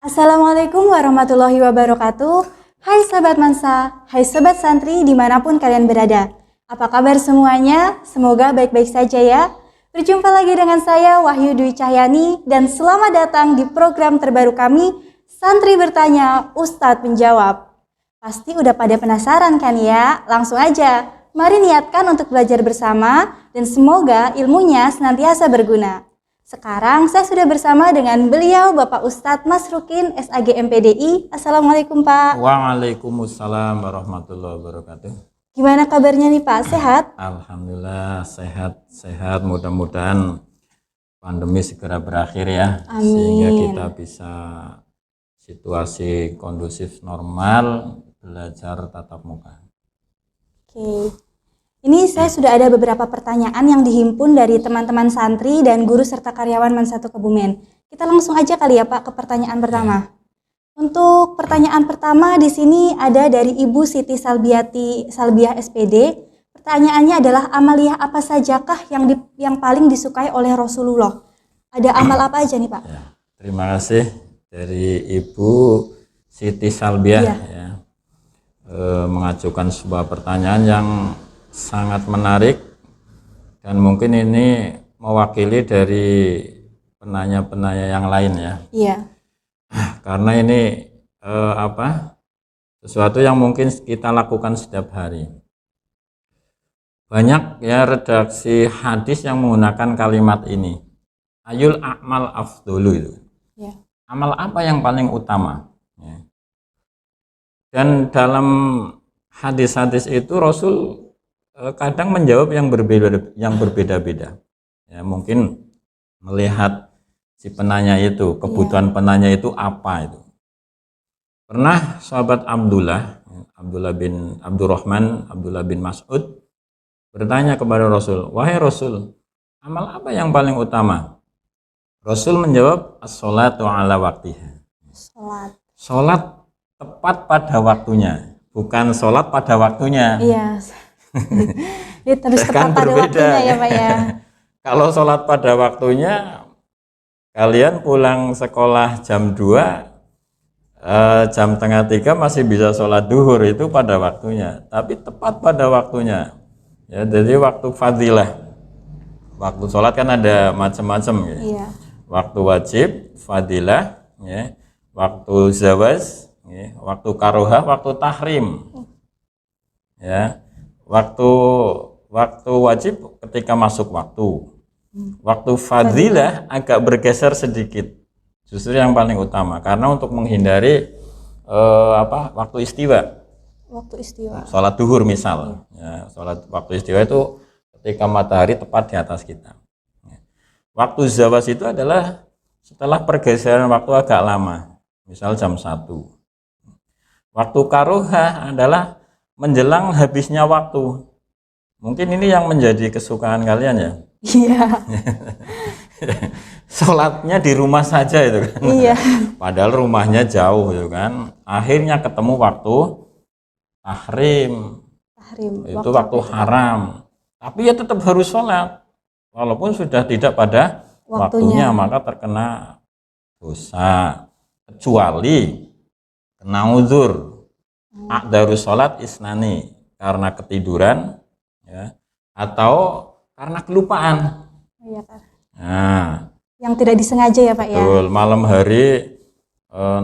Assalamualaikum warahmatullahi wabarakatuh. Hai Sobat Mansa, hai Sobat Santri dimanapun kalian berada. Apa kabar semuanya? Semoga baik-baik saja ya. Berjumpa lagi dengan saya Wahyu Dwi Cahyani dan selamat datang di program terbaru kami, Santri Bertanya, Ustadz Menjawab. Pasti udah pada penasaran kan ya? Langsung aja, mari niatkan untuk belajar bersama dan semoga ilmunya senantiasa berguna. Sekarang saya sudah bersama dengan beliau Bapak Ustadz Masrukin SAG MPDI. Assalamualaikum Pak. Waalaikumsalam warahmatullahi wabarakatuh. Gimana kabarnya nih Pak? Sehat? Alhamdulillah sehat. Mudah-mudahan pandemi segera berakhir ya. Amin. Sehingga kita bisa situasi kondusif normal, belajar tatap muka. Oke. Ini saya sudah ada beberapa pertanyaan yang dihimpun dari teman-teman santri dan guru serta karyawan Mansatu Kebumen. Kita langsung aja kali ya Pak ke pertanyaan pertama. Untuk pertanyaan pertama di sini ada dari Ibu Siti Salbiah SPD. Pertanyaannya adalah amaliyah apa sajakah yang paling disukai oleh Rasulullah? Ada amal apa aja nih Pak? Ya, terima kasih dari Ibu Siti Salbiah ya, mengajukan sebuah pertanyaan yang sangat menarik dan mungkin ini mewakili dari penanya-penanya yang lain ya. Iya. Karena ini sesuatu yang mungkin kita lakukan setiap hari. Banyak ya redaksi hadis yang menggunakan kalimat ini. Ayul a'mal afdolu itu. Ya. Amal apa yang paling utama? Ya. Dan dalam hadis-hadis itu Rasul kadang menjawab yang berbeda-beda. Ya, mungkin melihat si penanya itu, kebutuhan penanya itu apa itu. Pernah sahabat Abdullah bin Abdurrahman, Abdullah bin Mas'ud bertanya kepada Rasul, "Wahai Rasul, amal apa yang paling utama?" Rasul menjawab, "As-sholatu ala waktiha." Sholat tepat pada waktunya, bukan sholat pada waktunya. Iya. Dia terus tepat pada waktunya ya Pak ya. Kalau sholat pada waktunya, kalian pulang sekolah jam 2, jam tengah 3 masih bisa sholat duhur, itu pada waktunya. Tapi tepat pada waktunya. Ya, jadi waktu fadilah. Waktu sholat kan ada macam-macam ya. Iya. Waktu wajib, fadilah, ya. Waktu zawaz, ya. Waktu karohah, waktu tahrim. Ya. Waktu wajib ketika masuk waktu. Waktu fadilah agak bergeser sedikit. Justru yang paling utama karena untuk menghindari waktu istiwa. Waktu istiwa. Sholat duhur misal. Ya, sholat waktu istiwa itu ketika matahari tepat di atas kita. Waktu zawaz itu adalah setelah pergeseran waktu agak lama. Misal jam 1. Waktu karohah adalah menjelang habisnya waktu. Mungkin ini yang menjadi kesukaan kalian ya. Iya. Sholatnya di rumah saja itu kan. Iya. Padahal rumahnya jauh itu kan. Akhirnya ketemu waktu tahrim. Itu waktu haram. Tapi ya tetap harus sholat. Walaupun sudah tidak pada waktunya maka terkena dosa. Kecuali kena uzur. A'darus sholat isnani, karena ketiduran ya, atau karena kelupaan. Iya, Pak. Nah, yang tidak disengaja ya Pak ya. Betul, malam hari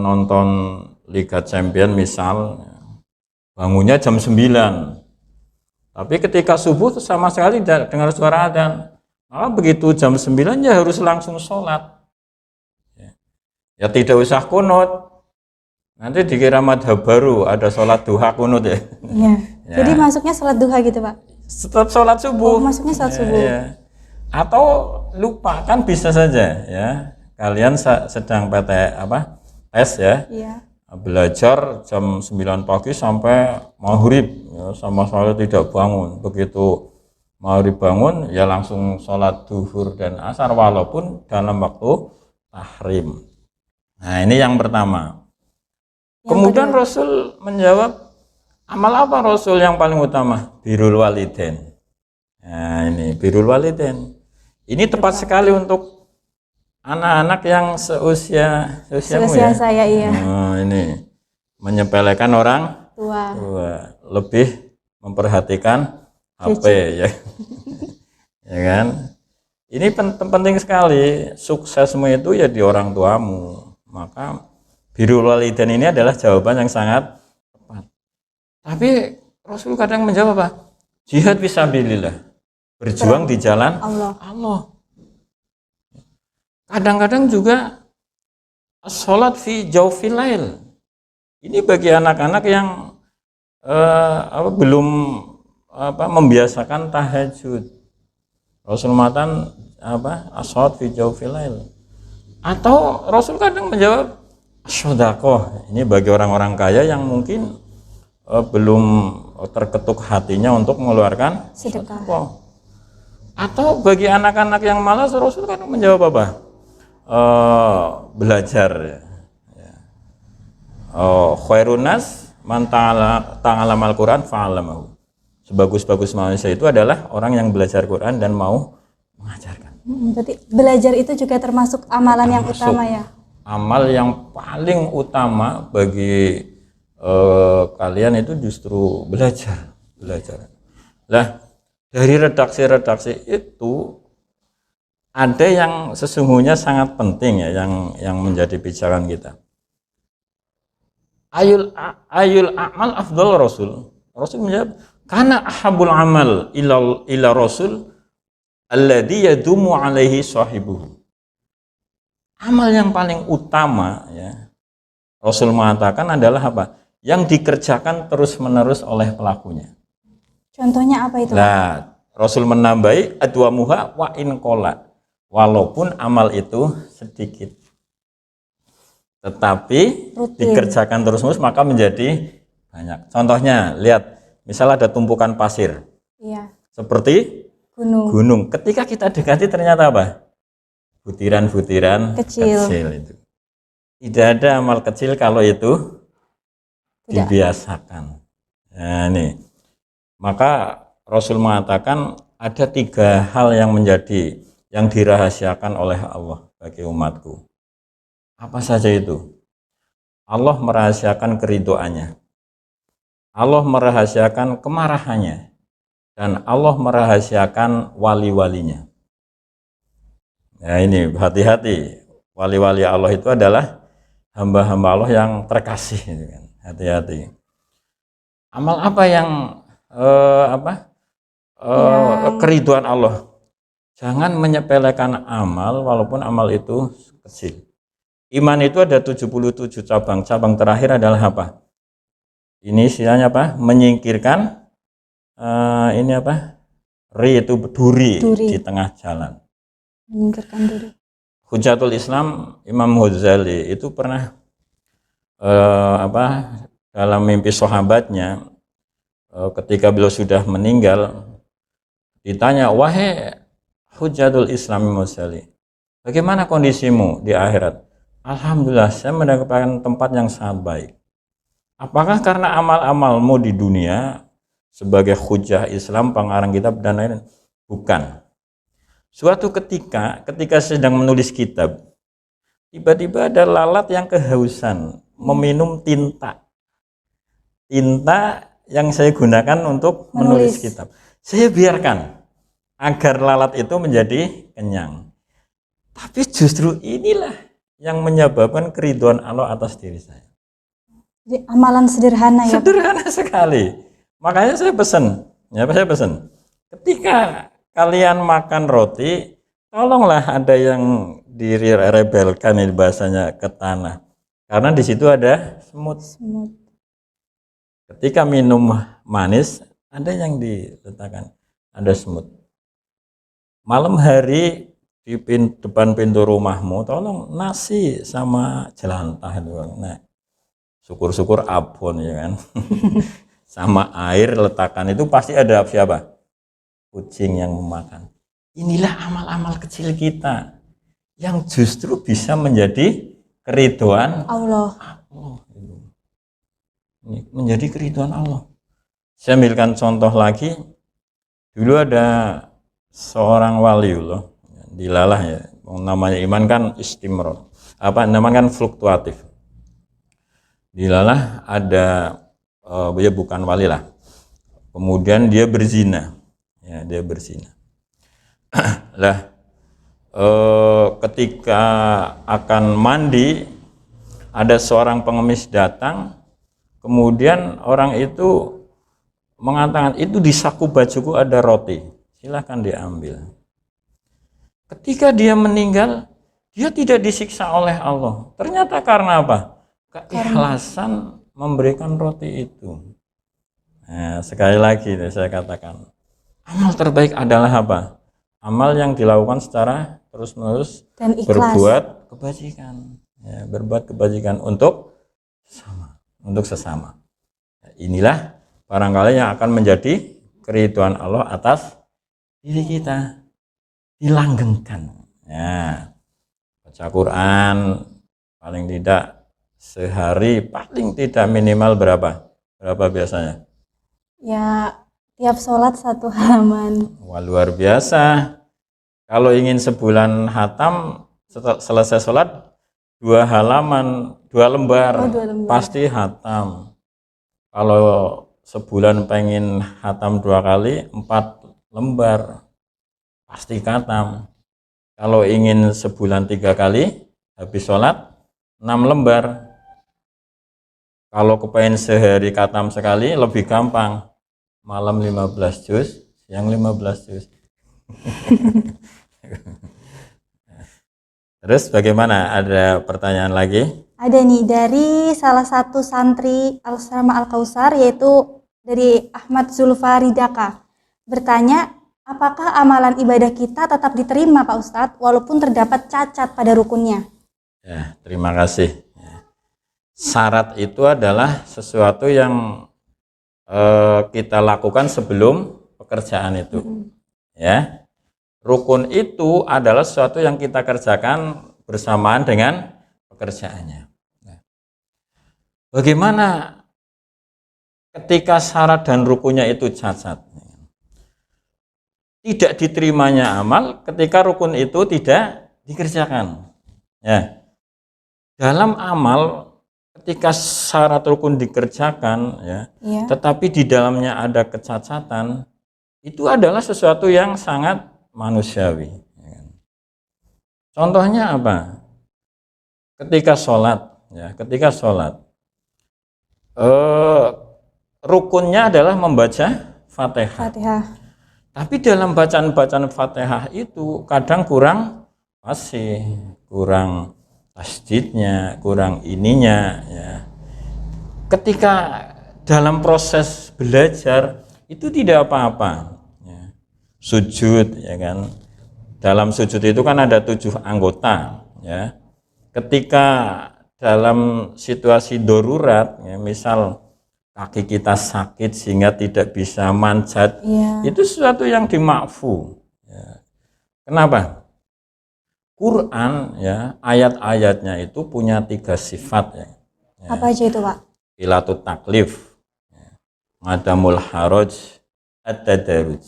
nonton Liga Champion misal, bangunnya jam 9. Tapi ketika subuh sama sekali tidak dengar suara adzan. Maka begitu jam 9 ya harus langsung sholat. Ya tidak usah kunut. Nanti dikira madhab baru ada sholat duha kunut ya. Iya. Ya. Jadi masuknya sholat duha gitu Pak? Tetap sholat subuh. Oh, masuknya sholat subuh. Ya. Atau lupa kan bisa saja ya. Kalian sedang tes ya. Iya. Belajar jam 9 pagi sampai maghrib ya, sama sekali tidak bangun. Begitu maghrib bangun ya langsung sholat duhur dan asar walaupun dalam waktu tahrim. Nah ini yang pertama. Kemudian Rasul menjawab, amal apa Rasul yang paling utama? Birrul walidain. Nah ini birrul walidain. Ini tepat sekali untuk anak-anak yang seusiamu Seusia ya. saya, iya. Oh, ini menyepelekan orang Tua. tua, lebih memperhatikan HP ya. Ya kan? Ini penting sekali. Suksesmu itu ya di orang tuamu. Maka birrul walidain ini adalah jawaban yang sangat tepat. Tapi Rasul kadang menjawab apa? Jihad fisabilillah. Berjuang di jalan Allah. Kadang-kadang juga sholat fi jawfil lail. Ini bagi anak-anak yang belum membiasakan tahajud. Rasul matan sholat fi jawfil lail. Atau Rasul kadang menjawab sedekah. Ini bagi orang-orang kaya yang mungkin belum terketuk hatinya untuk mengeluarkan sedekah. Atau bagi anak-anak yang malas, Rasul kadang menjawab apa? Belajar ya. Khairun nas man ta'allama al-Qur'an fa'allamahu. Sebagus-bagus manusia itu adalah orang yang belajar Quran dan mau mengajarkan. Berarti belajar itu juga termasuk amalan yang utama ya? Amal yang paling utama bagi kalian itu justru belajar. Lah, dari redaksi-redaksi itu ada yang sesungguhnya sangat penting ya, yang menjadi pijakan kita. Ayul amal afdal Rasul. Rasul menjawab, karena ahabul amal ila Rasul alladhi yadumu alaihi sahibuhu. Amal yang paling utama ya, Rasul mengatakan adalah apa? Yang dikerjakan terus-menerus oleh pelakunya. Contohnya apa itu? Nah, Rasul menambahi adwamuha wa in qola. Walaupun amal itu sedikit, tetapi rutin, dikerjakan terus-menerus maka menjadi banyak. Contohnya, lihat, misal ada tumpukan pasir. Iya. Seperti gunung. Ketika kita dekati ternyata apa? Butiran-butiran kecil itu. Tidak ada amal kecil kalau itu dibiasakan. Nah, ini. Maka Rasul mengatakan ada 3 hal yang dirahasiakan oleh Allah bagi umatku. Apa saja itu? Allah merahasiakan keridhoannya. Allah merahasiakan kemarahannya. Dan Allah merahasiakan wali-walinya. Ya ini, hati-hati. Wali-wali Allah itu adalah hamba-hamba Allah yang terkasih. Hati-hati. Amal apa yang keridhaan Allah? Jangan menyepelekan amal walaupun amal itu kecil. Iman itu ada 77 cabang. Cabang terakhir adalah apa? Ini istilahnya apa? Menyingkirkan itu duri di tengah jalan. Menyingkirkan duri. Hujatul Islam Imam Ghazali itu pernah dalam mimpi sahabatnya ketika beliau sudah meninggal ditanya, wahai Hujatul Islam Imam Ghazali, bagaimana kondisimu di akhirat? Alhamdulillah, saya mendapatkan tempat yang sangat baik. Apakah karena amal-amalmu di dunia sebagai hujah Islam, pengarang kitab dan lain-lain? Bukan. Suatu ketika sedang menulis kitab, tiba-tiba ada lalat yang kehausan meminum tinta yang saya gunakan untuk menulis kitab. Saya biarkan agar lalat itu menjadi kenyang. Tapi justru inilah yang menyebabkan keridhaan Allah atas diri saya. Jadi amalan sederhana ya. Sederhana sekali. Makanya saya pesan, ketika kalian makan roti, tolonglah ada yang direbelkan ini bahasanya ke tanah. Karena di situ ada semut. Ketika minum manis, ada yang diletakkan, ada semut. Malam hari di depan pintu rumahmu, tolong nasi sama jelantah itu. Nah, syukur-syukur abon ya kan. Sama air letakkan itu pasti ada siapa? Kucing yang memakan. Inilah amal-amal kecil kita yang justru bisa menjadi keridhaan Allah. Ini menjadi keridhaan Allah. Saya ambilkan contoh lagi. Dulu ada seorang waliullah, dilalah ya, Namanya iman kan istimror. Namanya kan fluktuatif. Dilalah ada dia bukan wali lah. Kemudian dia berzina. Ya, dia berzina. Lah ketika akan mandi ada seorang pengemis datang, kemudian orang itu mengatakan, itu di saku bajuku ada roti, silahkan diambil. Ketika dia meninggal, dia tidak disiksa oleh Allah. Ternyata karena apa? Keikhlasan memberikan roti itu. Nah, sekali lagi saya katakan, amal terbaik adalah apa? Amal yang dilakukan secara terus-menerus dan berbuat kebajikan. Ya, berbuat kebajikan untuk sesama. Inilah barangkali yang akan menjadi keridhaan Allah atas diri kita, dilanggengkan. Ya, baca Quran paling tidak sehari, paling tidak minimal berapa biasanya? Ya, tiap sholat 1 halaman. Wah, luar biasa. Kalau ingin sebulan hatam, selesai sholat 2 halaman, 2 lembar, 2 lembar. pasti hatam. Kalau sebulan pengen hatam 2 kali, 4 lembar, pasti khatam. Kalau ingin sebulan 3 kali, habis sholat 6 lembar. Kalau kepengen sehari khatam sekali, lebih gampang. Malam 15 juz, siang 15 juz. Terus bagaimana? Ada pertanyaan lagi? Ada nih dari salah satu santri Al-Sama Al-Kausar, yaitu dari Ahmad Zulfaridaka. Bertanya, apakah amalan ibadah kita tetap diterima Pak Ustadz walaupun terdapat cacat pada rukunnya? Ya, terima kasih. Syarat itu adalah sesuatu yang kita lakukan sebelum pekerjaan itu. Ya, rukun itu adalah sesuatu yang kita kerjakan bersamaan dengan pekerjaannya. Bagaimana ketika syarat dan rukunnya itu cacat? Tidak diterimanya amal ketika rukun itu tidak dikerjakan. Ya, dalam amal ketika syarat rukun dikerjakan, tetapi di dalamnya ada kecacatan, itu adalah sesuatu yang sangat manusiawi. Contohnya apa? Ketika sholat, rukunnya adalah membaca Fatihah. Tapi dalam bacaan Fatihah itu kadang kurang fasih, kurang tasdidnya, kurang ininya. Ya. Ketika dalam proses belajar itu tidak apa-apa. Ya. Sujud, ya kan. Dalam sujud itu kan ada 7 anggota. Ya. Ketika dalam situasi darurat, ya, misal kaki kita sakit sehingga tidak bisa manjat, itu sesuatu yang dimakfu. Ya. Kenapa? Quran, ya, ayat-ayatnya itu punya 3 sifat, ya. Apa aja itu, Pak? Ilatut taklif, ya. Ngadamul haraj, ad-dadaruj.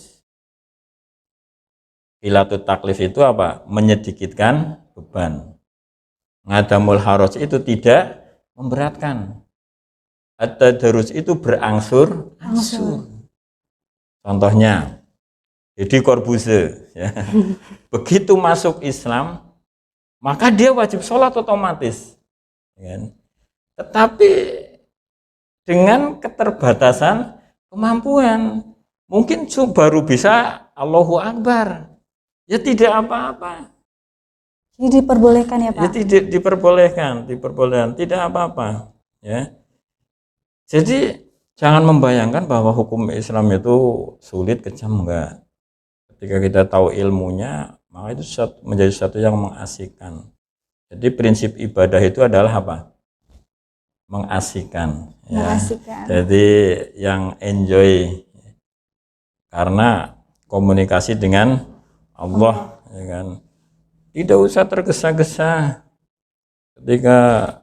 Ilatut taklif itu apa? Menyedikitkan beban. Ngadamul haraj itu tidak memberatkan. Ad-dadaruj itu berangsur-angsur. Contohnya Deddy Corbuzier, ya. Begitu masuk Islam, maka dia wajib sholat otomatis, ya. Tetapi dengan keterbatasan kemampuan, mungkin baru bisa Allahu Akbar, ya tidak apa-apa. Jadi diperbolehkan ya Pak? Ya tidak diperbolehkan, tidak apa-apa, ya. Jadi jangan membayangkan bahwa hukum Islam itu sulit, kejam, enggak. Ketika kita tahu ilmunya, maka itu menjadi sesuatu yang mengasihkan. Jadi prinsip ibadah itu adalah apa? Mengasihkan. Ya. Jadi yang enjoy, karena komunikasi dengan Allah, ya kan. Tidak usah tergesa-gesa. Ketika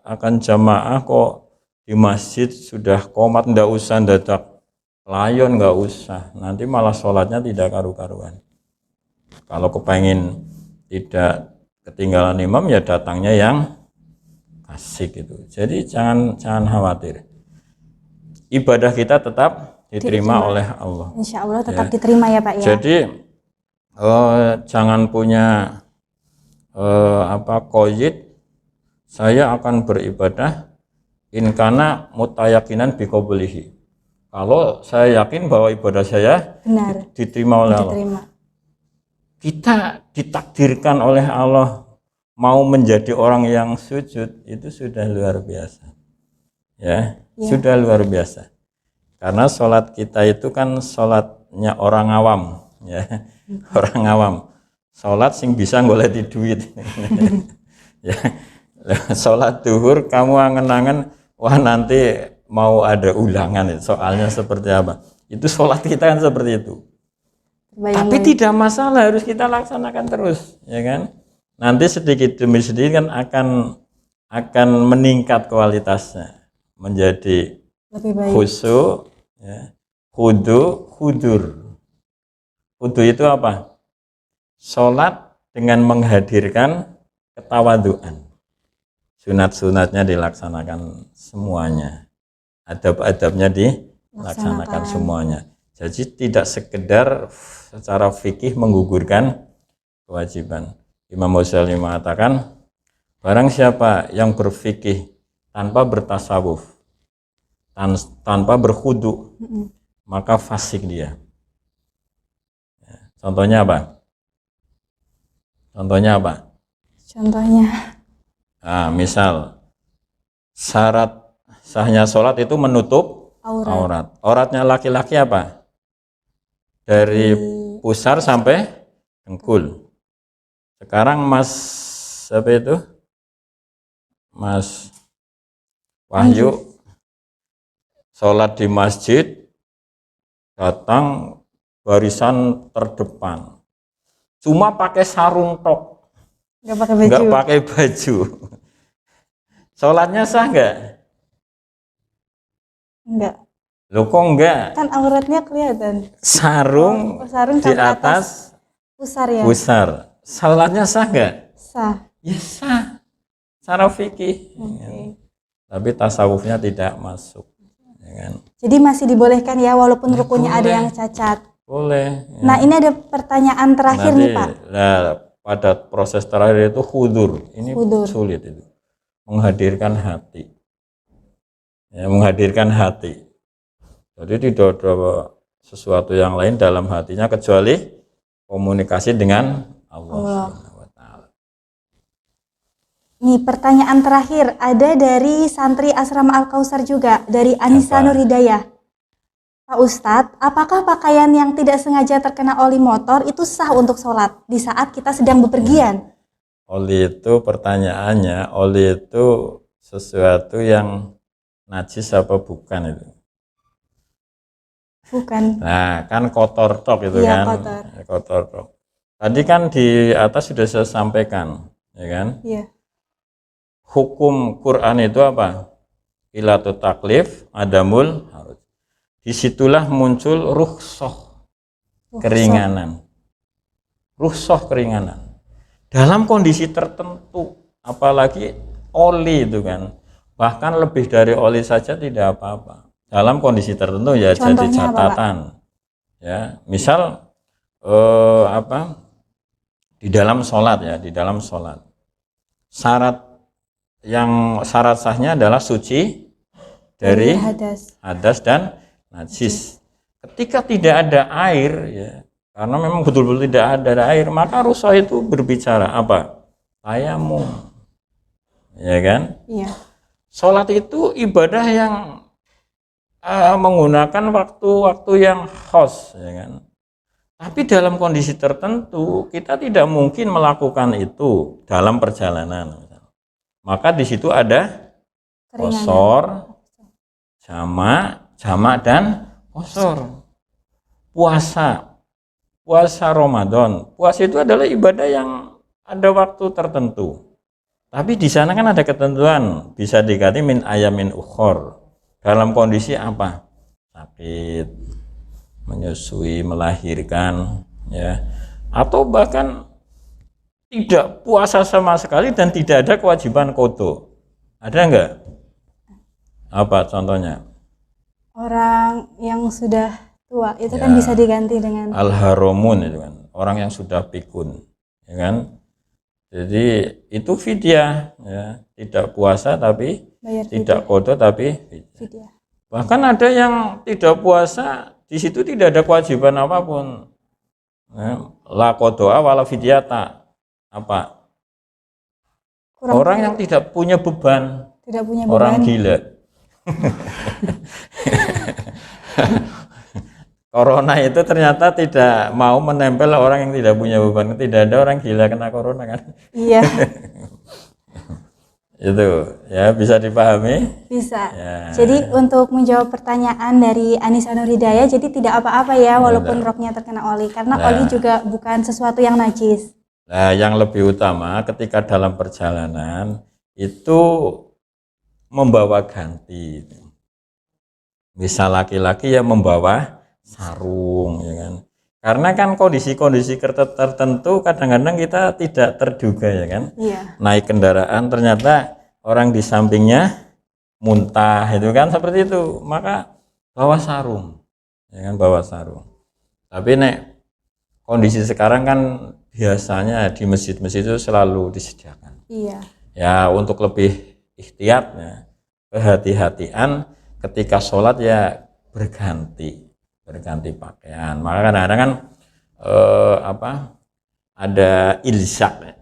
akan jamaah kok di masjid sudah qomat, ndak usah dadak layon, nggak usah, nanti malah sholatnya tidak karu-karuan. Kalau kepengen tidak ketinggalan imam ya datangnya yang asik itu. Jadi jangan khawatir. Ibadah kita tetap diterima oleh Allah. Insya Allah tetap diterima ya Pak ya. Jadi jangan punya qaid, saya akan beribadah in kana mutayakinan biqoblihi. Kalau saya yakin bahwa ibadah saya benar diterima oleh Allah. Kita ditakdirkan oleh Allah mau menjadi orang yang sujud, itu sudah luar biasa. Ya, sudah luar biasa. Karena sholat kita itu kan sholatnya orang awam, ya. Orang awam. Sholat sing bisa ngoleti duit. Ya. Sholat duhur kamu angen-angen, wah nanti mau ada ulangan, soalnya seperti apa. Itu sholat kita kan seperti itu. Tapi tidak masalah, harus kita laksanakan terus, ya kan? Nanti sedikit demi sedikit kan akan meningkat kualitasnya, menjadi lebih baik. khusyuk, ya. Hudur itu apa? Sholat dengan menghadirkan ketawaduan. Sunat-sunatnya dilaksanakan semuanya, adab-adabnya dilaksanakan semuanya. Jadi tidak sekedar secara fikih menggugurkan kewajiban. Imam Ghazali mengatakan, barang siapa yang berfikih tanpa bertasawuf, tanpa berkhudu, maka fasik dia. Contohnya apa? Contohnya, nah, misal syarat sahnya sholat itu menutup aurat. Auratnya laki-laki apa? Dari pusar sampai dengkul. Sekarang Mas Wahyu sholat di masjid, datang barisan terdepan, cuma pakai sarung tok. Nggak pakai baju. Sholatnya sah nggak? Enggak. Loh kok enggak? Kan auratnya kelihatan. Sarung di atas pusar ya? Pusar. Sholatnya sah nggak? Sah. Ya sah. Secara fikih. Okay. Tapi tasawufnya tidak masuk. Ya kan? Jadi masih dibolehkan ya walaupun rukunnya ada yang cacat? Boleh. Ya. Nah ini ada pertanyaan terakhir nih Pak. Nah, pada proses terakhir itu hudur. Ini sulit itu. Menghadirkan hati. Ya, menghadirkan hati. Jadi tidak ada sesuatu yang lain dalam hatinya kecuali komunikasi dengan Allah. Nih pertanyaan terakhir ada dari santri Asrama Al-Kausar juga, dari Anissa Nur Hidayah. Pak Ustadz, apakah pakaian yang tidak sengaja terkena oli motor itu sah untuk sholat di saat kita sedang bepergian? Oli itu pertanyaannya, oli itu sesuatu yang najis apa bukan itu? Bukan. Nah, kan kotor tok itu ya, kan. Kotor tok. Tadi kan di atas sudah saya sampaikan, ya kan? Iya. Hukum Quran itu apa? Ilatu taklif, adamul harus. Disitulah muncul rukhsah, keringanan. Rukhsah keringanan. Dalam kondisi tertentu, apalagi oli itu kan. Bahkan lebih dari oli saja tidak apa-apa. Dalam kondisi tertentu ya. Contohnya jadi catatan. Ya, misal di dalam sholat ya, di dalam sholat. Syarat sahnya adalah suci dari hadas dan najis. Ketika tidak ada air ya, karena memang betul-betul tidak ada air, maka rukhsah itu berbicara apa? Tayamum. Ya kan? Iya. Sholat itu ibadah yang menggunakan waktu-waktu yang khas, ya kan? Tapi dalam kondisi tertentu kita tidak mungkin melakukan itu dalam perjalanan. Maka di situ ada qashar, jamak dan qashar. Puasa Ramadan. Puasa itu adalah ibadah yang ada waktu tertentu. Tapi di sana kan ada ketentuan, bisa diganti min ayamin ukhor. Dalam kondisi apa? Sakit, menyusui, melahirkan, ya. Atau bahkan tidak puasa sama sekali dan tidak ada kewajiban qadha. Ada enggak? Apa contohnya? Orang yang sudah tua itu Ya. kan bisa diganti dengan Al-haramun itu kan, orang yang sudah pikun, ya kan? Jadi itu fidyah, ya, tidak puasa tapi bayar tidak qadha tapi fidyah. fidyah. Bahkan ada yang tidak puasa, di situ tidak ada kewajiban apapun. Ya, la qadha wala fidyata. Apa? Kurang Orang yang tidak punya beban, tidak punya orang beban. gila. Corona itu ternyata tidak mau menempel orang yang tidak punya beban. Tidak ada orang gila kena corona kan? Iya, Itu ya bisa dipahami. bisa. Ya. Jadi untuk menjawab pertanyaan dari Anissa Nur Hidayah, jadi tidak apa-apa ya walaupun roknya terkena oli, karena Nah. oli juga bukan sesuatu yang najis. Nah, yang lebih utama ketika dalam perjalanan itu membawa ganti. Misal laki-laki ya membawa sarung, ya kan? Karena kan kondisi-kondisi tertentu kadang-kadang kita tidak terduga, ya kan? Iya, Naik kendaraan ternyata orang di sampingnya muntah, itu kan seperti itu. Maka bawa sarung, ya kan, bawa sarung. Tapi nek kondisi sekarang kan biasanya di masjid-masjid itu selalu disediakan. iya. Ya untuk lebih ihtiyat, ya, kehati-hatian ketika sholat ya berganti pakaian. Maka kadang-kadang kan ada ilsak,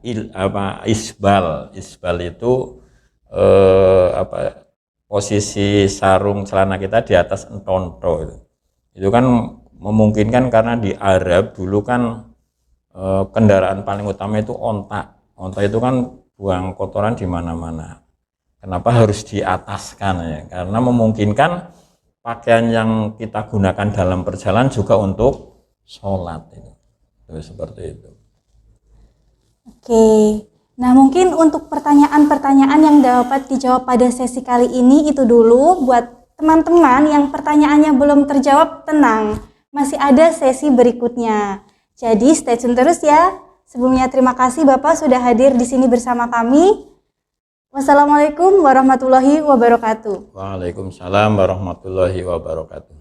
isbal itu posisi sarung celana kita di atas entonto itu kan memungkinkan karena di Arab dulu kan kendaraan paling utama itu onta itu kan buang kotoran di mana-mana. Kenapa harus diataskan ya? Karena memungkinkan pakaian yang kita gunakan dalam perjalanan juga untuk sholat itu seperti itu. Oke. Nah, mungkin untuk pertanyaan-pertanyaan yang dapat dijawab pada sesi kali ini itu dulu. Buat teman-teman yang pertanyaannya belum terjawab, tenang. Masih ada sesi berikutnya. Jadi stay tune terus ya. Sebelumnya terima kasih Bapak sudah hadir di sini bersama kami. Wassalamualaikum warahmatullahi wabarakatuh. Waalaikumsalam warahmatullahi wabarakatuh.